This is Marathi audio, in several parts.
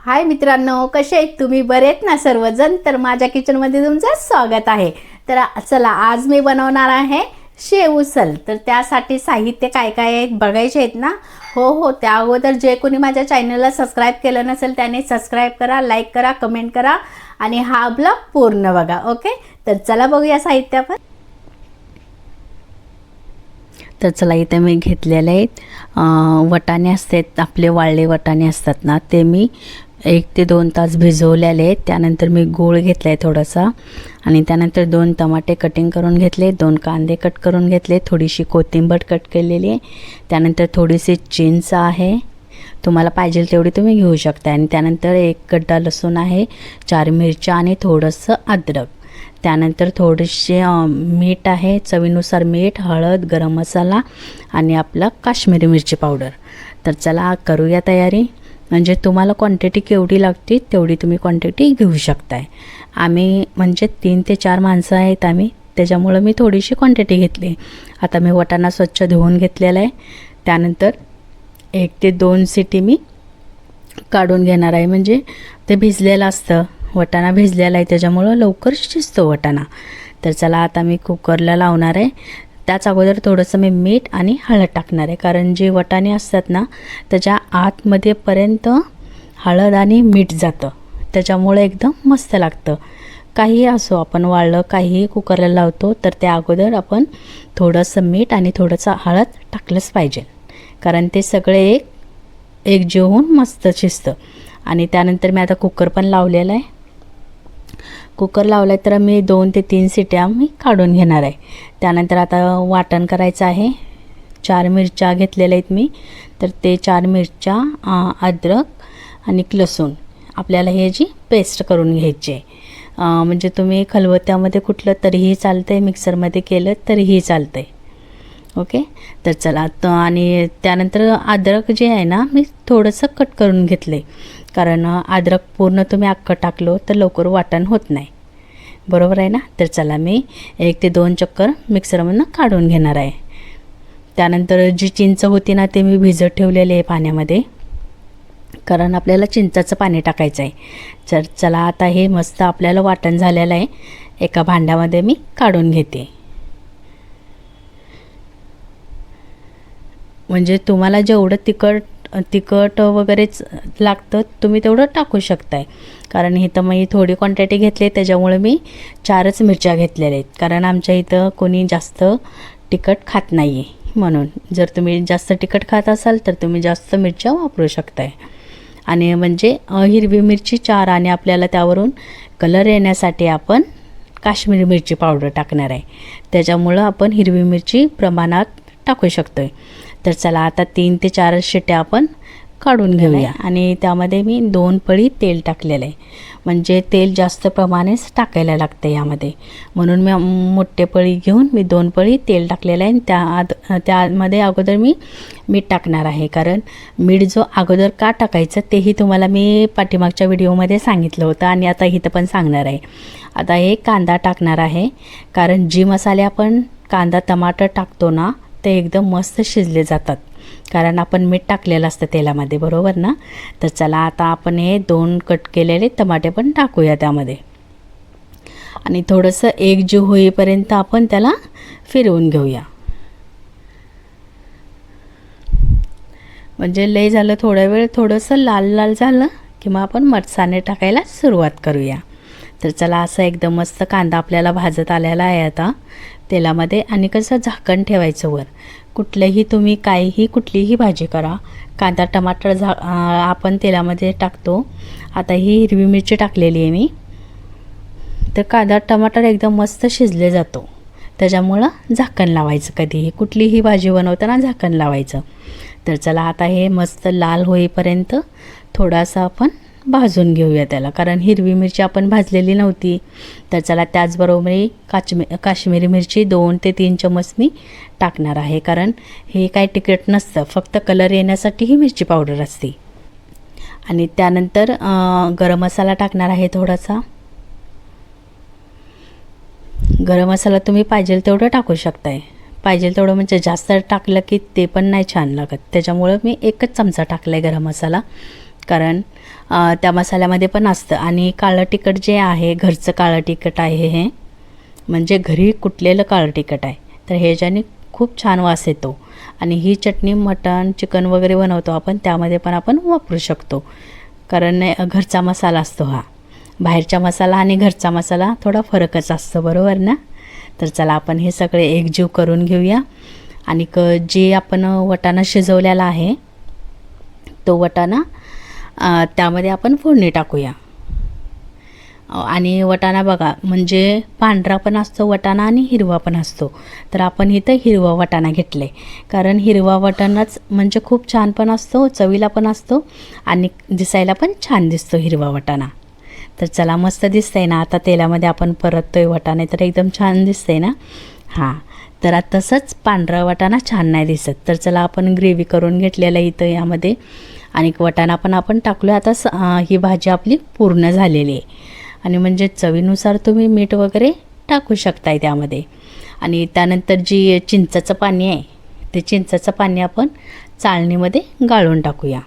हाय मित्रांनो, कसे आहेत तुम्ही? बरे आहेत ना सर्वजण? तर माझ्या किचनमध्ये तुमचं स्वागत आहे. तर चला, आज मी बनवणार आहे शेव उसळ. तर त्यासाठी साहित्य काय काय आहे बघायचे आहेत ना? हो, त्या अगोदर जे कोणी माझ्या चॅनलला सबस्क्राईब केलं नसेल त्याने सबस्क्राईब करा, लाईक करा, कमेंट करा आणि हा ब्लॉग पूर्ण बघा. ओके, तर चला बघूया साहित्य आपण. तर चला, इथे मी घेतलेले आहेत वटाणे असतात, आपले वाळले वटाणे असतात ना, ते मी 1 ते 2 तास भिजवलेले आहेत. त्यानंतर मी गूळ घेतला आहे थोडासा, आणि त्यानंतर 2 टमाटे कटिंग करून घेतले, 2 कांदे कट करून घेतले, थोडीशी कोथिंबीर कट केलेली आहे, त्यानंतर थोडीशी चिंच आहे, तुम्हाला पाहिजे तेवढी तुम्ही घेऊ शकता, आणि त्यानंतर 1 गड्डा लसूण आहे, 4 मिरच्या आणि थोडंसं अद्रक, त्यानंतर थोडेसे मीठ आहे, चवीनुसार मीठ, हळद, गरम मसाला आणि आपला काश्मीरी मिरची पावडर. तर चला करूया तयारी. म्हणजे तुम्हाला क्वांटिटी केवढी लागते तेवढी तुम्ही क्वांटिटी घेऊ शकताय. आम्ही म्हणजे 3 ते 4 माणसं आहेत आम्ही, त्याच्यामुळं मी थोडीशी क्वांटिटी घेतली. आता मी वाटाणा स्वच्छ धुवून घेतलेला आहे, त्यानंतर 1 ते 2 सिटी मी काढून घेणार आहे. म्हणजे ते भिजलेलं असतं, वाटाणा भिजलेला आहे, त्याच्यामुळं लवकर शिजतो वाटाणा. तर चला, आता मी कुकरला लावणार आहे. त्याच अगोदर थोडंसं मी मीठ आणि हळद टाकणार आहे, कारण जे वाटाणे असतात ना त्याच्या आतमध्येपर्यंत हळद आणि मीठ जातं, त्याच्यामुळे एकदम मस्त लागतं. काहीही असो, आपण वाळलं काहीही कुकरला लावतो तर त्या अगोदर आपण थोडंसं मीठ आणि थोडंसं हळद टाकलंच पाहिजे, कारण ते सगळे एकजीव होऊन मस्त शिजतं. आणि त्यानंतर मी आता कुकर पण लावलेला आहे. कुकर लावला आहे तर मी 2 ते 3 सिट्या मी काढून घेणार आहे. त्यानंतर आता वाटण करायचं आहे. 4 मिरच्या घेतलेल्या आहेत मी, तर ते 4 मिरच्या, अद्रक आणि लसूण आपल्याला हे जी पेस्ट करून घ्यायची आहे. म्हणजे तुम्ही खलबत्त्यामध्ये कुठलं तरीही चालतं आहे, मिक्सरमध्ये केलं तरीही चालतं आहे. ओके, तर चला. आणि त्यानंतर अद्रक जे आहे ना मी थोडंसं कट करून घेतलं आहे, कारण अद्रक पूर्ण तुम्ही अख्खं टाकलो तर लवकर वाटण होत नाही, बरोबर आहे ना. तर चला, मी 1 ते 2 चक्कर मिक्सरमधून काढून घेणार आहे. त्यानंतर जी चिंच होती ना ते मी भिजत ठेवलेली आहे पाण्यामध्ये, कारण आपल्याला चिंचाचं पाणी टाकायचं आहे. तर चला, आता हे मस्त आपल्याला वाटण झालेलं आहे. एका भांड्यामध्ये मी काढून घेते. म्हणजे तुम्हाला जेवढं तिखट वगैरेच लागतं तुम्ही तेवढं टाकू शकताय, कारण इथं मी थोडी क्वांटिटी घेतली त्याच्यामुळे मी 4च मिरच्या घेतलेल्या आहेत, कारण आमच्या इथं कोणी जास्त तिखट खात नाही आहे. म्हणून जर तुम्ही जास्त तिखट खात असाल तर तुम्ही जास्त मिरच्या वापरू शकताय. आणि म्हणजे हिरवी मिरची 4, आणि आपल्याला त्यावरून कलर येण्यासाठी आपण काश्मीरी मिरची पावडर टाकणार आहे, त्याच्यामुळं आपण हिरवी मिरची प्रमाणात टाकू शकतो आहे. तर चला, आता 3 ते 4 शिट्या आपण काढून घेऊया. आणि त्यामध्ये मी 2 पळी तेल टाकलेलं आहे, म्हणजे तेल जास्त प्रमाणेच टाकायला लागतं यामध्ये, म्हणून मी मोठे पळी घेऊन मी 2 पळी तेल टाकलेलं आहे. आणि त्यामध्ये अगोदर मी मीठ टाकणार आहे, कारण मीठ जो अगोदर का टाकायचं तेही तुम्हाला मी पाठीमागच्या व्हिडिओमध्ये सांगितलं होतं, आणि आता इथं पण सांगणार आहे. आता हे कांदा टाकणार आहे, कारण जी मसाले आपण कांदा टमाटर टाकतो ना ते एकदम मस्त शिजले जातात, कारण आपण मीठ टाकलेलं असतं तेलामध्ये, बरोबर ना. तर चला, आता आपण हे 2 कट केलेले टमाटे पण टाकूया त्यामध्ये, आणि थोडंसं एकजीव होईपर्यंत आपण त्याला फिरवून घेऊया. म्हणजे लय झालं थोडा वेळ, थोडंसं लाल लाल झालं की मग आपण मसाले टाकायला सुरुवात करूया. तर चला, असं एकदम मस्त कांदा आपल्याला भाजत आलेला आहे आता तेलामध्ये. आणि कसं झाकण ठेवायचं वर. कुठलंही तुम्ही कुठलीही भाजी करा, कांदा टमाटर आपण तेलामध्ये टाकतो. आता ही हिरवी मिरची टाकलेली आहे मी, तर कांदा टमाटर एकदम मस्त शिजले जातो, त्याच्यामुळं झाकण लावायचं. कधीही कुठलीही भाजी बनवताना झाकण लावायचं. तर चला, आता हे मस्त लाल होईपर्यंत थोडासा आपण भाजून घेऊया त्याला, कारण हिरवी मिरची आपण भाजलेली नव्हती. तर चला, त्याचबरोबर काश्मीरी मिरची 2 ते 3 चम्मच मी टाकणार आहे, कारण हे काय तिखट नसतं, फक्त कलर येण्यासाठी ही मिरची पावडर असते. आणि त्यानंतर गरम मसाला टाकणार आहे थोडासा. गरम मसाला तुम्ही पाहिजे तेवढं टाकू शकताय, पाहिजे तेवढं, म्हणजे जास्त टाकलं की ते पण नाही छान लागत, त्याच्यामुळं मी 1च चमचा टाकला आहे गरम मसाला, कारण त्या मसाल्यामध्ये पण असतं. आणि काळं तिखट जे आहे, घरचं काळं तिखट आहे हे, म्हणजे घरी कुटलेलं काळं तिखट आहे. तर ह्याच्याने खूप छान वास येतो. आणि ही चटणी मटण चिकन वगैरे बनवतो आपण, त्यामध्ये पण आपण वापरू शकतो. कारण घरचा मसाला असतो हा. बाहेरचा मसाला आणि घरचा मसाला थोडा फरकच असतो, बरोबर ना. तर चला आपण हे सगळे एकजीव करून घेऊया. आणि जे आपण वाटाणा शिजवलेला आहे तो वाटाणा त्यामध्ये आपण फोडणी टाकूया. आणि वाटाणा बघा, म्हणजे पांढरा पण असतो वाटाणा आणि हिरवा पण असतो. तर आपण इथं हिरवा वाटाणा घेतला आहे, कारण हिरवा वाटाणाच म्हणजे खूप छान पण असतो, चवीला पण असतो आणि दिसायला पण छान दिसतो हिरवा वाटाणा. तर चला, मस्त दिसतंय ना. आता तेलामध्ये आपण परततोय वाटाणे, तर एकदम छान दिसतंय ना. हां, तर आता तसंच पांढरा वाटाणा छान नाही दिसत. तर चला, आपण ग्रेव्ही करून घेतलेलं इथं यामध्ये, आणि वाटाणा पण आपण टाकलो. आता ही भाजी आपली पूर्ण झालेली आहे. आणि म्हणजे चवीनुसार तुम्ही मीठ वगैरे टाकू शकताय त्यामध्ये. आणि त्यानंतर जी चिंचाचं पाणी आहे, ते चिंचाचं पाणी आपण चाळणीमध्ये गाळून टाकूया.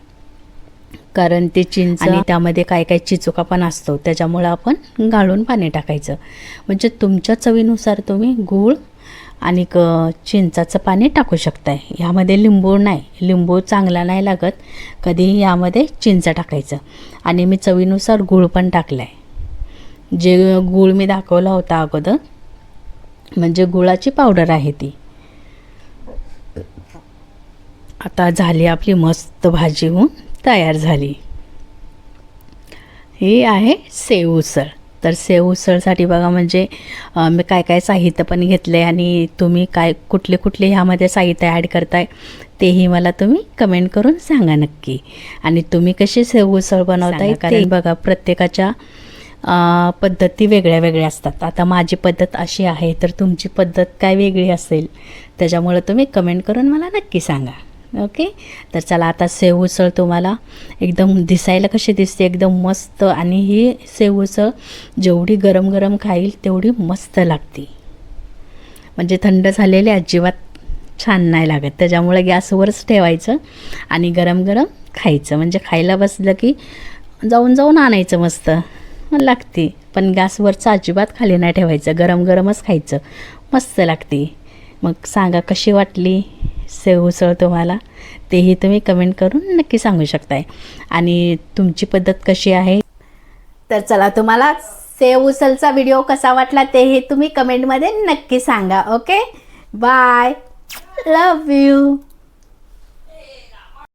कारण ते चिंच आणि त्यामध्ये काय काय चिचोका पण असतो, त्याच्यामुळं आपण गाळून पाणी टाकायचं. म्हणजे तुमच्या चवीनुसार तुम्ही गूळ आणि चिंचाचं पाणी टाकू शकताय. ह्यामध्ये लिंबू नाही, लिंबू चांगला नाही लागत. कधीही यामध्ये चिंच टाकायचं. आणि मी चवीनुसार गूळ पण टाकला आहे. जे गूळ मी दाखवला होता अगोदर, म्हणजे गुळाची पावडर आहे ती. आता झाली आपली मस्त भाजी होऊन तयार झाली. ही आहे शेव उसळ. तर शेव उसळसाठी बघा, म्हणजे मी काय काय साहित्य पण घेतलं आहे, आणि तुम्ही काय कुठले कुठले ह्यामध्ये साहित्य ॲड करताय तेही मला तुम्ही कमेंट करून सांगा नक्की. आणि तुम्ही कशी शेव उसळ बनवताय, कारण बघा प्रत्येकाच्या पद्धती वेगळ्या वेगळ्या असतात. आता माझी पद्धत अशी आहे, तर तुमची पद्धत काय वेगळी असेल, त्याच्यामुळं तुम्ही कमेंट करून मला नक्की सांगा. ओके. तर चला, आता शेव उसळ तुम्हाला एकदम दिसायला कशी दिसते, एकदम मस्त. आणि ही शेव उसळ जेवढी गरम गरम खाईल तेवढी मस्त लागते. म्हणजे थंड झालेली अजिबात छान नाही लागत. त्याच्यामुळे गॅसवरच ठेवायचं आणि गरम गरम खायचं. म्हणजे खायला बसलं की जाऊन जाऊन आणायचं, मस्त लागते. पण गॅसवरचं अजिबात खाली नाही ठेवायचं, गरम गरमच खायचं, मस्त लागते. मग सांगा कशी वाटली शेव उसळ तुम्हाला, तेही तुम्ही कमेंट करून नक्की सांगू शकताय. आणि तुमची पद्धत कशी आहे. तर चला, तुम्हाला शेव उसळचा व्हिडिओ कसा वाटला तेही तुम्ही कमेंटमध्ये नक्की सांगा. Okay, bye, love you.